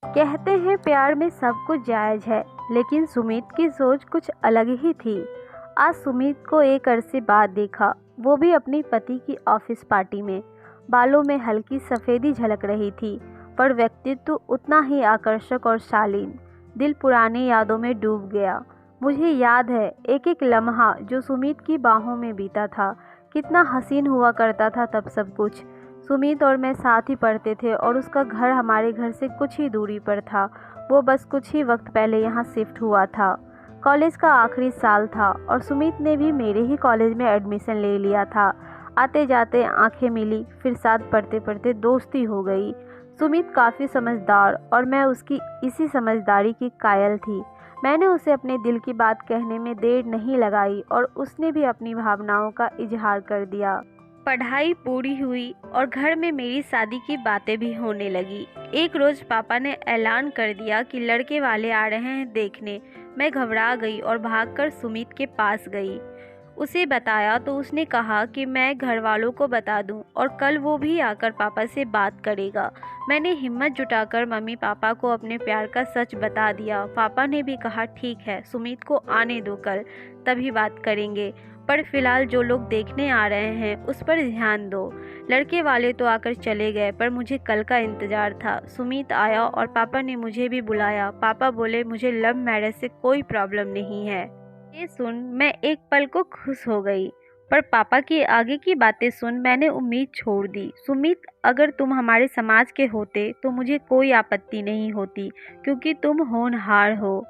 कहते हैं प्यार में सब कुछ जायज़ है, लेकिन सुमित की सोच कुछ अलग ही थी। आज सुमित को एक अरसे बाद देखा, वो भी अपनी पति की ऑफिस पार्टी में। बालों में हल्की सफ़ेदी झलक रही थी, पर व्यक्तित्व उतना ही आकर्षक और शालीन। दिल पुरानी यादों में डूब गया। मुझे याद है एक एक लम्हा जो सुमित की बाहों में बीता था। कितना हसीन हुआ करता था तब सब कुछ। सुमित और मैं साथ ही पढ़ते थे और उसका घर हमारे घर से कुछ ही दूरी पर था। वो बस कुछ ही वक्त पहले यहाँ शिफ्ट हुआ था। कॉलेज का आखिरी साल था और सुमित ने भी मेरे ही कॉलेज में एडमिशन ले लिया था। आते जाते आंखें मिली, फिर साथ पढ़ते पढ़ते दोस्ती हो गई। सुमित काफ़ी समझदार और मैं उसकी इसी समझदारी की कायल थी। मैंने उसे अपने दिल की बात कहने में देर नहीं लगाई और उसने भी अपनी भावनाओं का इजहार कर दिया। पढ़ाई पूरी हुई और घर में मेरी शादी की बातें भी होने लगी। एक रोज पापा ने ऐलान कर दिया कि लड़के वाले आ रहे हैं देखने। मैं घबरा गई और भागकर सुमित के पास गई। उसे बताया तो उसने कहा कि मैं घर वालों को बता दूं और कल वो भी आकर पापा से बात करेगा। मैंने हिम्मत जुटाकर मम्मी पापा को अपने प्यार का सच बता दिया। पापा ने भी कहा ठीक है, सुमित को आने दो, कल तभी बात करेंगे, पर फिलहाल जो लोग देखने आ रहे हैं उस पर ध्यान दो। लड़के वाले तो आकर चले गए, पर मुझे कल का इंतजार था। सुमित आया और पापा ने मुझे भी बुलाया। पापा बोले मुझे लव मैरिज से कोई प्रॉब्लम नहीं है। ये सुन मैं एक पल को खुश हो गई, पर पापा की आगे की बातें सुन मैंने उम्मीद छोड़ दी। सुमित, अगर तुम हमारे समाज के होते तो मुझे कोई आपत्ति नहीं होती, क्योंकि तुम होनहार हो।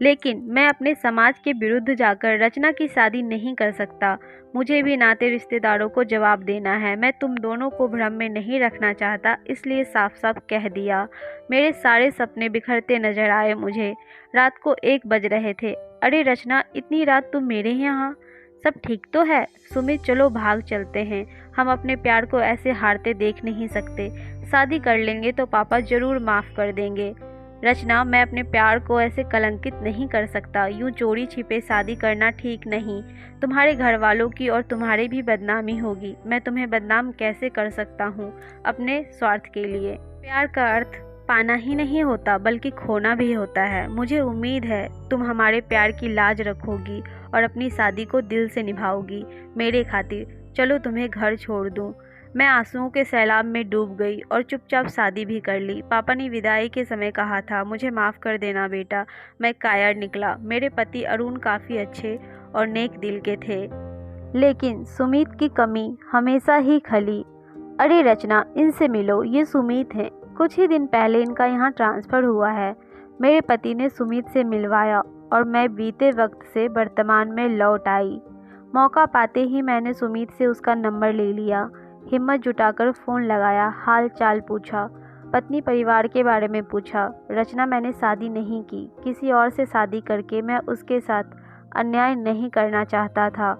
लेकिन मैं अपने समाज के विरुद्ध जाकर रचना की शादी नहीं कर सकता। मुझे भी नाते रिश्तेदारों को जवाब देना है। मैं तुम दोनों को भ्रम में नहीं रखना चाहता, इसलिए साफ साफ कह दिया। मेरे सारे सपने बिखरते नजर आए मुझे। रात को 1 बज रहे थे। अरे रचना, इतनी रात तुम मेरे यहाँ? सब ठीक तो है? सुमित, चलो भाग चलते हैं। हम अपने प्यार को ऐसे हारते देख नहीं सकते। शादी कर लेंगे तो पापा जरूर माफ़ कर देंगे। रचना, मैं अपने प्यार को ऐसे कलंकित नहीं कर सकता। यूं चोरी छिपे शादी करना ठीक नहीं। तुम्हारे घर वालों की और तुम्हारी भी बदनामी होगी। मैं तुम्हें बदनाम कैसे कर सकता हूँ अपने स्वार्थ के लिए? प्यार का अर्थ पाना ही नहीं होता, बल्कि खोना भी होता है। मुझे उम्मीद है तुम हमारे प्यार की लाज रखोगी और अपनी शादी को दिल से निभाओगी मेरे खातिर। चलो तुम्हें घर छोड़ दूँ। मैं आंसुओं के सैलाब में डूब गई और चुपचाप शादी भी कर ली। पापा ने विदाई के समय कहा था, मुझे माफ़ कर देना बेटा। मैं कायर निकला। मेरे पति अरुण काफ़ी अच्छे और नेक दिल के थे, लेकिन सुमित की कमी हमेशा ही खली। अरे रचना, इनसे मिलो, ये सुमित हैं। कुछ ही दिन पहले इनका यहाँ ट्रांसफ़र हुआ है। मेरे पति ने सुमित से मिलवाया और मैं बीते वक्त से वर्तमान में लौट आई। मौका पाते ही मैंने सुमित से उसका नंबर ले लिया। हिम्मत जुटाकर फ़ोन लगाया, हाल चाल पूछा, पत्नी परिवार के बारे में पूछा। रचना, मैंने शादी नहीं की। किसी और से शादी करके मैं उसके साथ अन्याय नहीं करना चाहता था।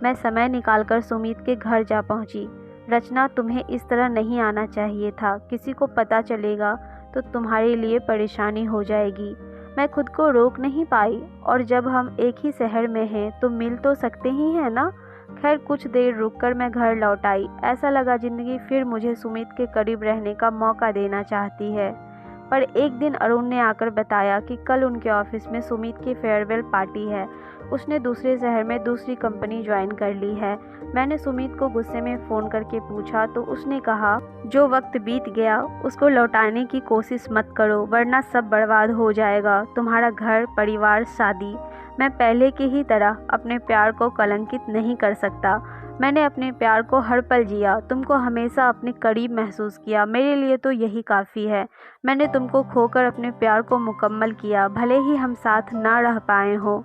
मैं समय निकालकर सुमित के घर जा पहुंची। रचना, तुम्हें इस तरह नहीं आना चाहिए था। किसी को पता चलेगा तो तुम्हारे लिए परेशानी हो जाएगी। मैं खुद को रोक नहीं पाई, और जब हम एक ही शहर में हैं तो मिल तो सकते ही हैं ना। खैर, कुछ देर रुककर मैं घर लौट आई। ऐसा लगा जिंदगी फिर मुझे सुमित के करीब रहने का मौका देना चाहती है। पर एक दिन अरुण ने आकर बताया कि कल उनके ऑफिस में सुमित की फेयरवेल पार्टी है। उसने दूसरे शहर में दूसरी कंपनी ज्वाइन कर ली है। मैंने सुमित को गुस्से में फ़ोन करके पूछा तो उसने कहा, जो वक्त बीत गया उसको लौटाने की कोशिश मत करो, वरना सब बर्बाद हो जाएगा। तुम्हारा घर, परिवार, शादी। मैं पहले की ही तरह अपने प्यार को कलंकित नहीं कर सकता। मैंने अपने प्यार को हर पल जिया, तुमको हमेशा अपने करीब महसूस किया। मेरे लिए तो यही काफ़ी है। मैंने तुमको खोकर अपने प्यार को मुकम्मल किया। भले ही हम साथ ना रह पाए हों,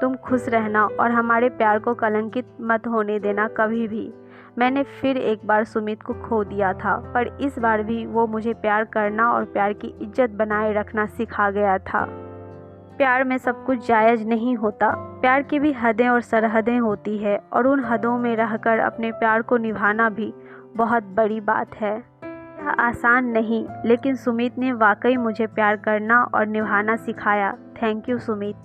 तुम खुश रहना और हमारे प्यार को कलंकित मत होने देना कभी भी। मैंने फिर एक बार सुमित को खो दिया था, पर इस बार भी वो मुझे प्यार करना और प्यार की इज्जत बनाए रखना सिखा गया था। प्यार में सब कुछ जायज़ नहीं होता। प्यार की भी हदें और सरहदें होती है, और उन हदों में रहकर अपने प्यार को निभाना भी बहुत बड़ी बात है। यह आसान नहीं, लेकिन सुमित ने वाकई मुझे प्यार करना और निभाना सिखाया। Thank you Sumit.